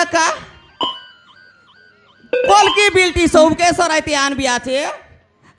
একা কলকি বিলটি সবকে সরাইতে আনবি আছে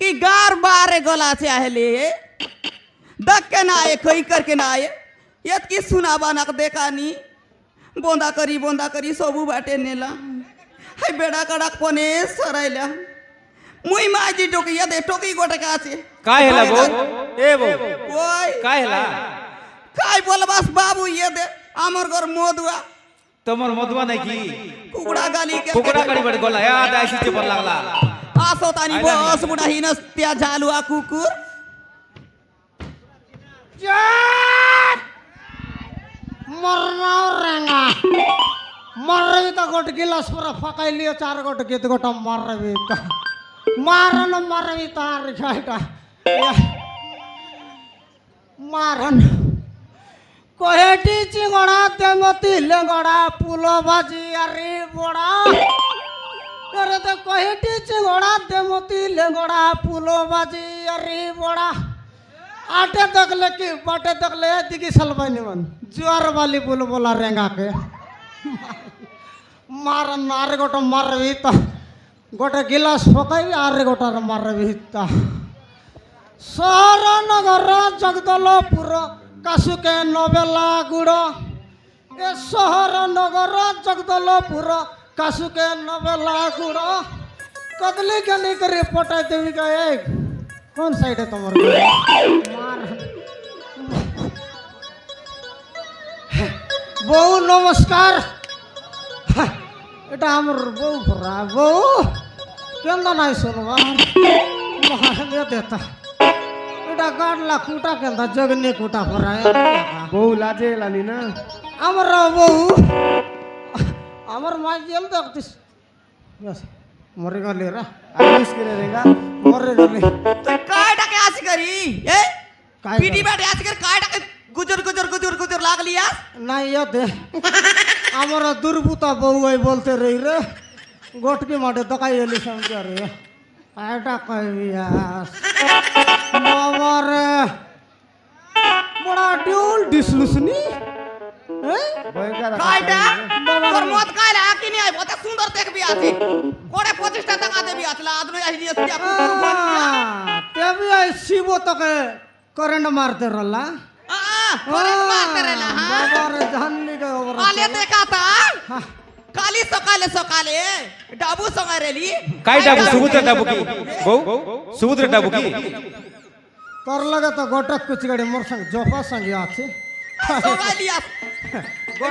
कि गार बारे गला से आहले दक के ना आए खई करके ना आए यत की सुना बानक देखा नी बोंदा करी सबू बाटे नेला हाय बेड़ा कड़क पने सराइला मुई माजी टोकी यदे टोकी गोटे का আছে काय हेला बो ए बो ओय काय हेला काय बोल बस बाबू यदे आमर घर मधुआ तमर मधुआ नाही की कुकड़ा गाली के कुकड़ा गाडी बड गोला याद आयसी ते पर लागला आसो तानी बस बुडा हिनस त्या झालुआ कुकुर मरना रेंगा मरवी तो गोट गिलास पूरा फकाई लियो 4 गोट गीत गोटा मरवी तो मारन मरवी तार खाइटा मारन कोहेटी चिंगड़ा तेमती लेंगड़ा पुलो भाजी अरे बड़ा अरे तो कोहेटी चिंगड़ा तेमती लेंगड़ा पुलो भाजी अरे बड़ा आटे तक लेके बाटे तक ले दिखी सलवानी मन ज्वार वाली बुल बोला रेंगा के मार नारे गोटा मारवी ता गोटे गिलास फकाई आरे गोटा मारवी ता सहर नगर जगदलपुर कासुके नवेला गुड़ ए सहर नगर जगदलपुर कासुके नवेला गुड़ कदली गली करे पटाई देवी का एक कौन साइड है तुम्हारे बहू नमस्कार এটা আমার বউ ভরা বউ কেন নাই শুনবা মহানে দেতা এটা গাড়লা কুটা কেন জগনে কুটা ভরা বউ লাজে লানি না আমার বউ আমার মা জেল দেখতিস মরে গেলে রা আইস করে রেগা মরে গেলে तो काय टाके आज करी ए काय पीटी बैठे आज कर काय टाके गुजर लाग लिया না ইয়া দে আমার দুর্বুতা বউ এই বলতে রই রে গোটকি মাঠে দকাই এলি সঙ্গে রে এটা কইয়াস বাবারে বড়া ডিউল ডিসলুসনি ভয়ঙ্কর कायटा पर मत काय ला की नाही बहुत सुंदर देख भी आती कोडे 25 টাকা दे भी आतला आदमी आई दिस त्या तेबी आई शिवो तक करंट मारते रला करंट मारते रेला हां बाबारे जानली गए ओवर आले देखा था काली सकाले डाबू संगा रेली काय डाबू सुबुद्र डाबू की बो सुबुद्र डाबू की कर लगा तो गोटक कुछ गड़े मोर संग जोफा संग आछे संगा लिया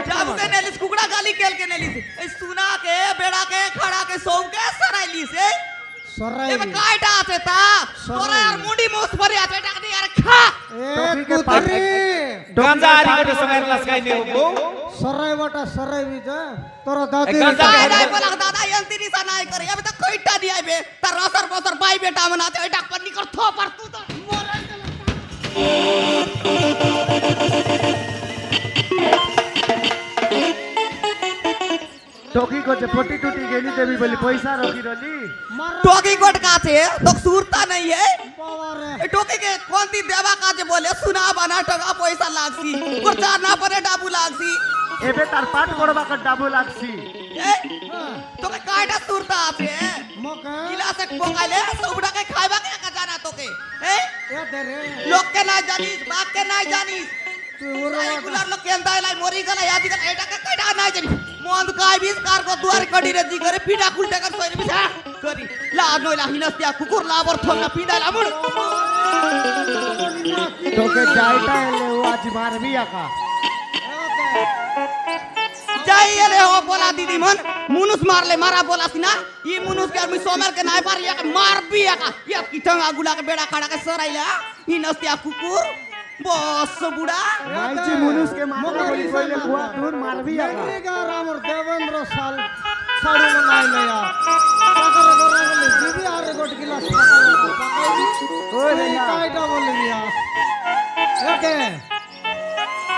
डाबू के नेलिस कुकड़ा गाली केल के नेलिस ए सुना के बेड़ा के खड़ा के सौ के सराइली से सराई ए कायटा आते ता तोरा यार मुंडी मोस भरी आते टाकनी यार खा ए कुतरी गांजा आरी गटे संगारला स्काय ने बो सराई बटा सराई भी जा तोरा दादी गांजा काय नाही बोला दादा यंत्रीनी सा नाही करे अब तक कोईटा नाही आबे तर रसर बसर बाई बेटा मनाते ओटा पन्नी कर थो पर तू तो मोरन टोकी को जे पट्टी टूटी गेली देवी बोली पैसा रखी रली टोकी कोट का थे तो सूरता नहीं है बाबारे ए टोकी के कोंती देवा का जे बोले सुना बना टका पैसा लागसी गुरचार ना परे डाबू लागसी एबे तार पाट पड़बा का डाबू लागसी ए तो के कायटा सूरता आथे मका गिलास एक पोकाले सबड़ा के खाइबा के का जाना तो के ए ए तेरे लोग के ना जानिस बाप के ना जानिस तू उरा रेगुलर लोग केंदा लाई मोरी गला यादी कर एटा के कायटा ना जानी मोंद काय बीस कार को द्वार कडी रे जी करे पीडा कुलटे कर सोई बिसा करी ला नोला हिनस्त्या कुकुर लाबर थोंगा पीडा लामुड टोके जायटा एले वो आज मारबी आका जाइए हो बोला दीदी मन मुनुस मार ले मारा बोला सी ना ये मुनुस के आदमी सोमर के नाय पार लिया के मार भी आका ये की टंगा गुला के बेड़ा खड़ा के सराइला हिनस्त्या कुकुर बस बुड़ा माइची मुनुस के मारबा बोली कोइले बुआ दूर मारबी आका देखरी का रामर देवेंद्र साल साड़ी बनाई ले यार सागर गोरगले जीबी आरे गोट गिलास पकाई ओए रेंगा कायटा बोली यार एके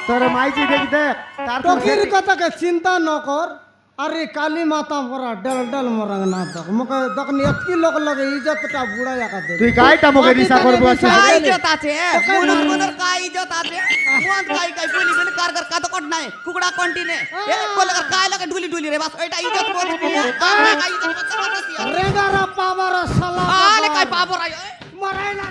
तोर माइची देख दे तार तो टोकीर कथा के चिंता न कर अरे काली माता परा डल डल मरंग ना तक मके दकनी अतकी लोग लगे इज्जतटा बुड़ा याका दे তুই গাইটা মোকে রিসা করবো আছে काय इज्जत আছে মনর মনর काय इज्जत আছে মন काय काय বলি বলি কার কার কত কট নাই কুকুড়া কন্টিনে এ বলে काय লাগে ঢুলি ঢুলি রে বাস এটা ইজ্জত বল काय काय इज्जत কত কত रेगारा पावारा साला আলে काय পাবো রাই मराय ना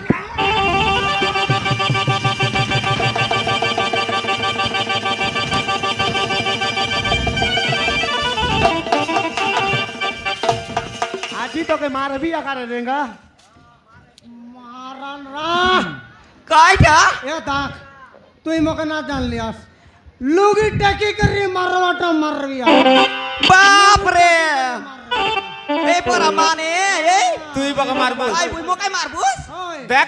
আজি তোকে মারবি আকারে রেঙ্গা मारन रा काय क्या ए दाख तुई मके ना जान लियास लुगी टेकी करी मारवाटा मारविया बाप रे ए परा माने ए তুই বাবা মারবো আই বুই মোকাই মারবুস ओय দেখ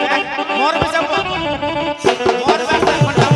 মোর বেচাব মোর বেচা কোনটা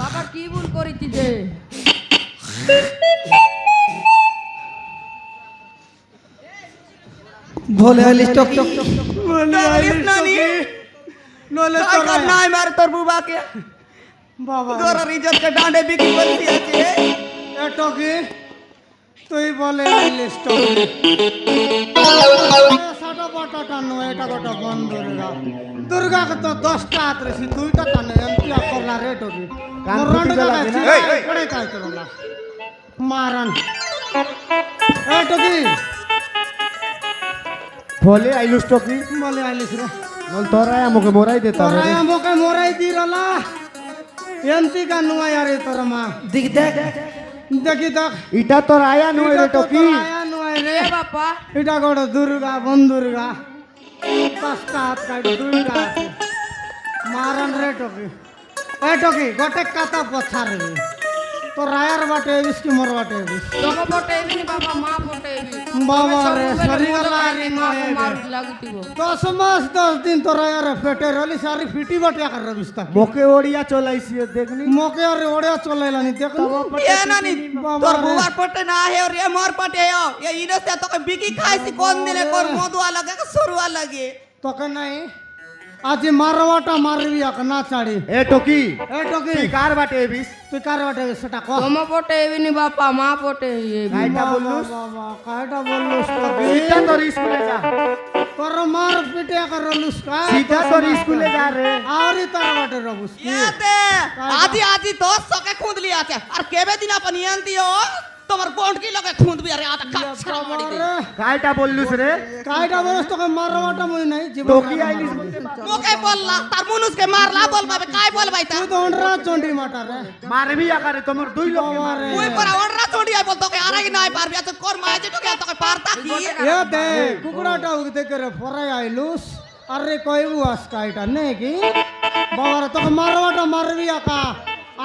বাবা কি ভুল করিছি যে भोले आलिस टोकी नालिस नानी नोले काय तोरा करना है मारे तोर बुबा के बाबा गोरा इज्जत के डांडे बिकी बोलती আছে ए टोकी তুই বলে আইলিস টोकी সাটা বাটা টানো এটা গোটা বন্ধ রেগা দুর্গা কে তো 10টা হাত রেছি দুইটা টানে এমপি করলা রে টोकी কান মোর ফুটি রন্ড গলা গলা দিনা। পড়ে কাই করলা মারন এ টोकी বলে আইলুস টকি বলে আইলিস রে নল তোরা মোকে মোরাই দেতা তোরা আমাকে মোরাই দিরলা এমতি কা নুয়া यारे তোর মা দেখ দেখ দেখি দেখ ইটা তোর আয়া নয় রে টকি আয়া নুয়া রে এ বাপা এটা গড় দুর্গা বন্ধুর্গা 5টা হাত কাটি দুইটা হাতে মারন রে টকি এ টকি গোটে কাতা পছারে তো রায়ার বাটে এবিস কি মোর বাটে এবিস তোকে পটেইবি নি বাবা মা পটেইবি বাবা রে সরিগলা রে নয় মার লাগুতিব 10 মাস 10 দিন তো রায়ার পেটে রলি সারি ফিটি বাটে আকার রবিস্তা মোকে ওড়িয়া চলাইছি দেখনি মোকে আর ওড়ে চলাইলানি দেখ ये नानी तोर बुबार पटे ना है और ये मोर पटे है ये इनो से तो के बिकी खाइसी कोन दिने कोर मोदुआ लगे के सुरुआ लगे তোকে নাই আজ মারওয়াটা মারবি আক না ছাড়ি এ টকি এ টকি তুই কার বাটে এবিস তুই কার বাটে সেটা কহ তোমে পটেইবি নি বাপা মা পটেইবি গাইটা বললুস বাবা কাইটা বললুস টকি সিধা তোর স্কুলে যা তোর মার পিটে আকার রলুস কা সিধা তোর স্কুলে যা রে আরে তোর বাটে রবুস ये ते आजी आजी तो सके खुद लिया के और केबे दिन अपन यंती हो তোমার কোন্ট কি লগে খুঁদ বি আরে আটা কাছরা মারি দে গাইটা বললুস রে কাইটা বলস তোকে মারওয়াটা মই নাই জীবন টকি আইলিস মোকে বললা তার মনুষকে মারলা বলবাবে কাই বলবাই তা তুই তো অনরা চন্ডি মাটা রে মারবি আকারে তোমার দুই লোক বাবারে মুই পরা ওনরা চড়ি আই বল তোকে আরাই নাই পারবি আচ্ছা কর মাই যে তোকে তোকে পারতা কি এ দে কুকুড়াটা উগতে করে ফরাই আইলুস আরে কইবু আস কাইটা নে কি বাবারে তোকে মারওয়াটা মারবি আকা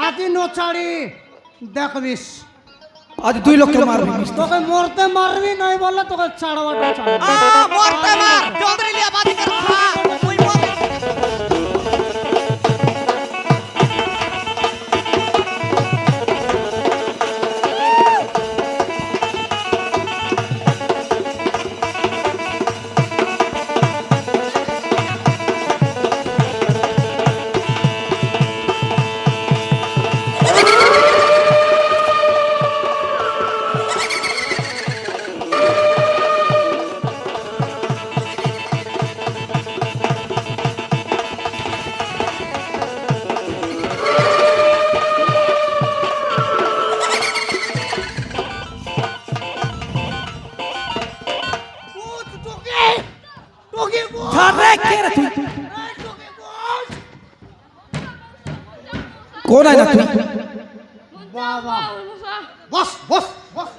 আজি নো ছাড়ি দেখবিস আজ 2 লক্ষ মারবি তোকে মরতে মারবি নাই বললে তোকে ছাড়বাটা ছাড় মরতে মার চৌধুরী লিয়া বাদি কর মুই মোকে কে রে তুই কোন আইনা তুই বাবা বস বস বস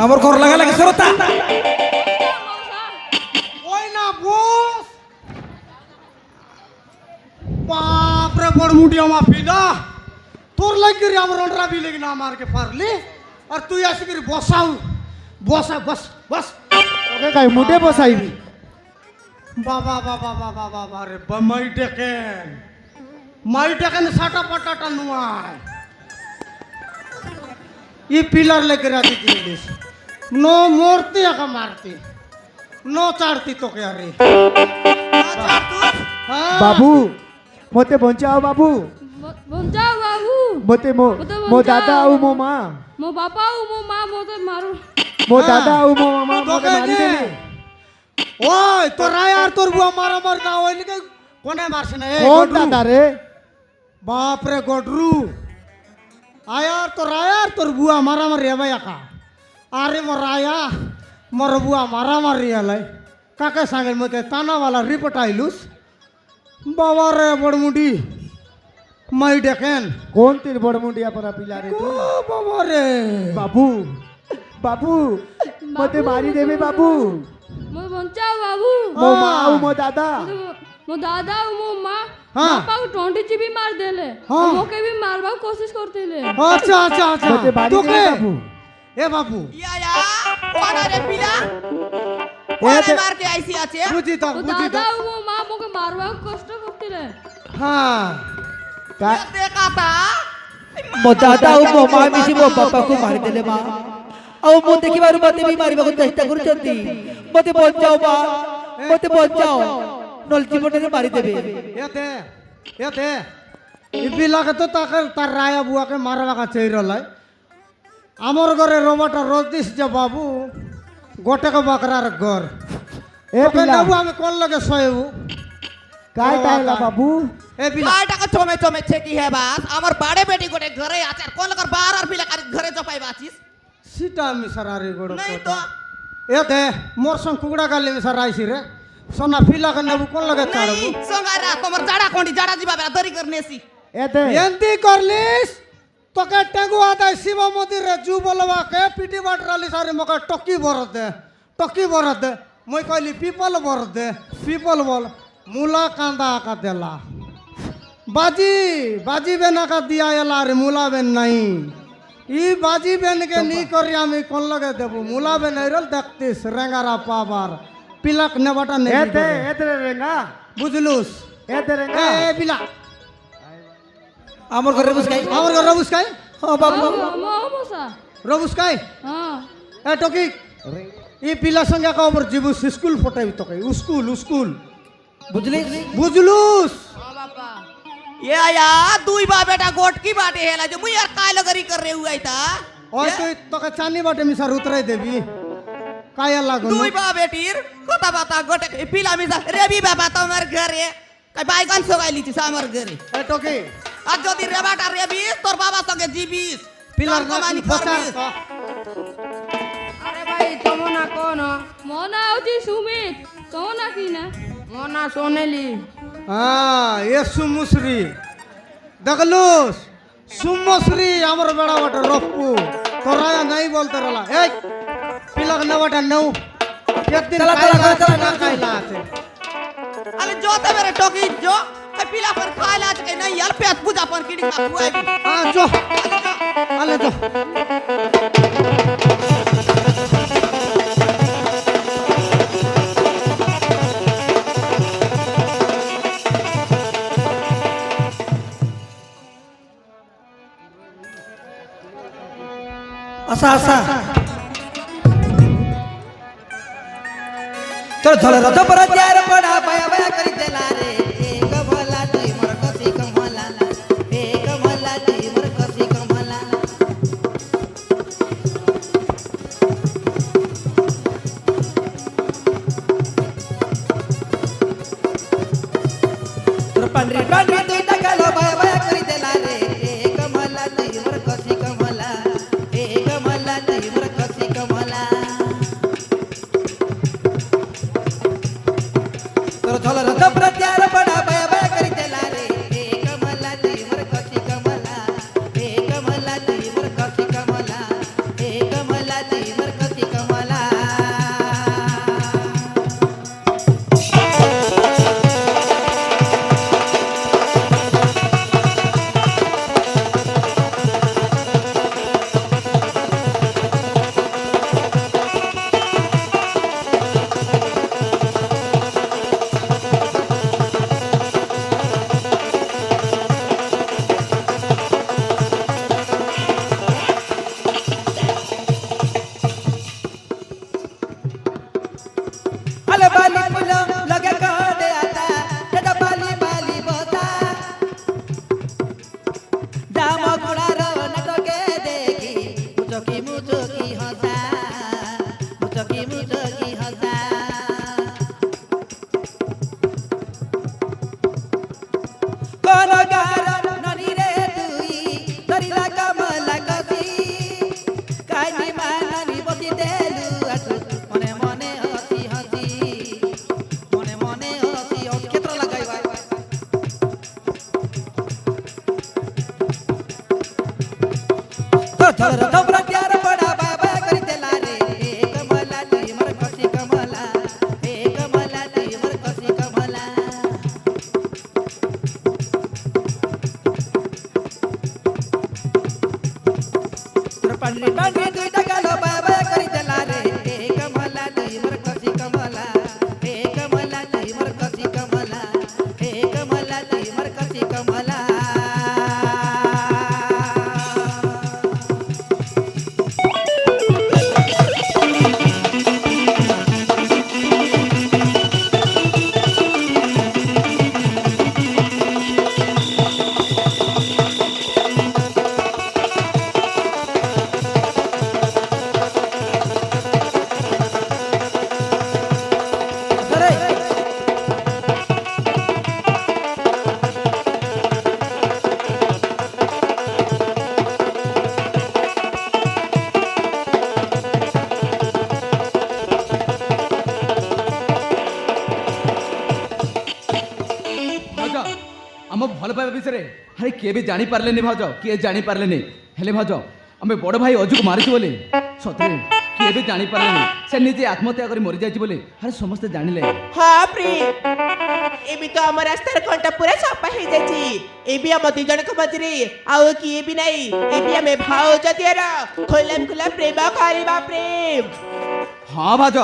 আমার ঘর লাগা লাগে সরতা ওই না বস বাপরে বড় মুটি আমার পিদা তোর লাগি রে আমার অন্ডরা বি লাগি না মারকে পারলি আর তুই আসি করে বসাও বসা বস বস তোকে কাই মুটে বসাইবি বাবা বাবা বাবা বাবা রে মাই ডেকেন সাটা পাটাটা নুয়ায় ই পিলার लेके राती दिलिस नो मोरती एका मारती नो चाड़ती तो क्या रे हाँ। বাবু মতে বঞ্চাও বাবু বঞ্চাও বাবু মতে মো মো দাদা ও মো মা মো বাবা ও মো মা মতে মারু মো দাদা ও মো মামা तो মতে মারি দেবে ओए तो राय यार तोर बुआ मारा मार ना होई के कोने मारसे ना ए কোন गोडरू। দাদা রে बाप रे गोडरू आयार तो रायार तोर बुआ मारा मार रे भाई का अरे मोर राया मोर बुआ मारा मार रे लाई काके सांगे मते ताना वाला रिपोर्ट आइलुस बाबा रे बड़मुडी माई डेकेन কোন তীর বড় মুন্ডিয়া পরা পিলা রে ओ তুই बाबा रे বাবু বাবু মতে মারি দেবে বাবু মো বঞ্চাও বাবু মো মা ও মো দাদা মো দাদা ও মো মা हाँ। बापा को टोंटी ची भी मार देले हाँ। मोके भी मारबा कोशिश करतेले अच्छा अच्छा अच्छा মতে মারি तो দেবে के বাবু ए बाबू या कौन रे पिला कौन मार के ऐसी आछे बुझी तो ও बुझी দাদা तो ও মো মা মোকে মারবা কষ্ট করতেলে हाँ কা देखा था ମୋ ଦାଦା ଆଉ ମୋ ମା ମିଶି ମୋ ବାପାକୁ ମାରିଦେଲେ ମା ଆଉ ମୁଁ ଦେଖିବାରୁ ମତେ ବି ମାରିବାକୁ ଚେଷ୍ଟା କରୁଛନ୍ତି ମତେ ବଞ୍ଚାଅ ମା ମତେ ବଞ୍ଚାଅ ନହେଲେ ଜୀବନରେ ମାରିଦେବେ ये थे इबी लागे तो तार राया बुआ के मारवा का चाहिए लाई आमर घरे रोबाटा रोज दिस जे बाबू गोटे को बकरार घर এ तो পিলা बाबू हमें कौन लगे सोएबू কাই তাইলা বাবু ए बिला बाटा को चोमे चोमे छेकी है बास हमर बाड़े बेटी गोटे घरे आचार कोन लकर बाहर और पिला घरे जपाई बाचिस सीता मिसरारी गोड़ो नहीं तो ये थे मोर संग कुगड़ा गाली मिसराई सी रे सोना फिला के नेबू कौन लगे चाड़बू नहीं संगारा तमर जाड़ा कोंडी जाड़ा जीवा बेला दरी करने सी এতে एंती करलिस तो के टेंगु आता शिव मंदिर रे जू बोलवा के पीटी बाटराली सारे मका टक्की भरत दे मैं कहली पीपल भरत दे पीपल बोल मूला कांदा का देला बाजी बाजी बेना का दिया एला रे मूला बेन नहीं ई बाजी बेन के नी करी আমি কোন লগে দেব मूला बेन रल देखतिस रेंगारा पावर पिलक नेबाटा ने এতে এতে রেঙ্গা बुझलुस এতে রেঙ্গা ए बिला আমার ঘরে বসে খাই हमर घर रबुस काई হ্যাঁ বাবু মো মসা रबुस काई হ্যাঁ ए टोकी ई पिला संगे का ऊपर जीबू स्कूल फटाई तो कई स्कूल स्कूल বুঝলি बुझलुस हां बापा ये आया दुई बा बेटा गोट की बाटे हेला जो मुई यार काय लगरी कर रे हुआ था ओए तो के चांदी बाटे मिसा उतराई देबी काया लागो दुई बा बेटीर कोता बाता गोटे पिला मिसा रेबी बाबा तमर घरे काय बाइगन सोगाइली छी सामर घरे ए टोकी आज जदि रेबाटा रेबी तोर बाबा संगे जीबीस पिलर कमानी बचार करबिस আরে ভাই তোমো না কোন মো না হচ্ছে সুমিত তোমো না কি না মো না সোনেলি हां ये सुमुश्री देखलुस सुमुश्री हमर बड़ा बाटे रप्पू तोरा नहीं बोलते रहला ए पिला के नवाटा नौ एक दिन चला, खाइला चला, चला, ना चला। खाइला से अरे जो ते मेरे टोकी जो काय पिला पर खायला के नहीं यार पेट पूजा पर किडी मा खुआई हां जो अले जो আশা আশা তোর ধরে রথ পর যার পড়া পায়া পায়া করি দেলা রে এক ভলা তুই মোর কসি কমলা এক ভলা তুই মোর কসি কমলা তোর পান্ডরি পান্ডরি তুই টাকালো পায়া পায়া করি দেলা রে এক ভলা তুই মোর কসি কমলা এক ভলা তুই মোর কসি কমলা তোর ধল রথ ମୁଟକି ହସା কোন গার ননিরে তুই ধরিলা কমলা কসি কানি মানি বতি দেলু আটু মনে মনে হসি হসি মনে মনে হসি ক্ষেত্র লাগাইবা তো ধর তোমরা প্যার বড়া বাবা করি দেলা রে এ কমলা তুই মর কসি কমলা এ কমলা তুই মর কসি কমলা পান্ডে পান্ডে দুইটা গালো বাবা করি দেলা রে এ কমলা তুই মর কসি কমলা এ কমলা তুই মর কসি কমলা এ কমলা তুই মর কসি কমলা ଭାଉଜ ଆମ ଭଲ ପାଇବା ବିଷୟରେ ଆରେ କିଏ ବି ଜାଣିପାରିଲେନି ଭାଉଜ କିଏ ଜାଣିପାରିଲେନି ହେଲେ ଭାଉଜ ଆମେ ବଡ଼ ଭାଇ ଅଜୁକୁ ମାରିଛୁ ବୋଲି ସତରେ କିଏ ବି ଜାଣିପାରିଲେନି ସେ ନିଜେ ଆତ୍ମହତ୍ୟା କରି ମରିଯାଇଛି ବୋଲି ଆରେ ସମସ୍ତେ ଜାଣିଲେ ହଁ ପ୍ରିୟ ଏବେ ତ ଆମ ରାସ୍ତାର କଣ୍ଟା ପୁରା ସଫା ହେଇଯାଇଛି ଏବେ ଆମ ଦି ଜଣଙ୍କ ମଝିରେ ଆଉ କିଏ ବି ନାହିଁ ଏବେ ଆମେ ଭାଉଜ ଦିଅର ଖୋଲମ ଖୋଲା ପ୍ରେମ କରିବା ପ୍ରେମ ହଁ ଭାଉଜ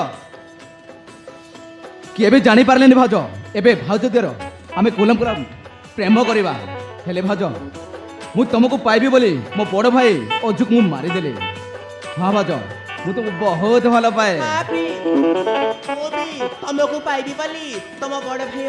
କିଏ ବି ଜାଣିପାରିଲେନି ଭାଉଜ ଏବେ ଭାଉଜ ଦିଅର ଆମେ କୋଲମପୁରା ପ୍ରେମ କରିବା ହେଲେ ଭାଉଜ ମୁଁ ତମକୁ ପାଇବି ବୋଲି ମୋ ବଡ଼ ଭାଇ ଅଜୁକୁ ମୁଁ ମାରିଦେଲି ହଁ ଭାଉଜ ମୁଁ ତମକୁ ବହୁତ ଭଲ ପାଏ ହଁ ପ୍ରିୟ ମୁଁ ବି ତମକୁ ପାଇବି ବୋଲି ତମ ବଡ଼ ଭାଇ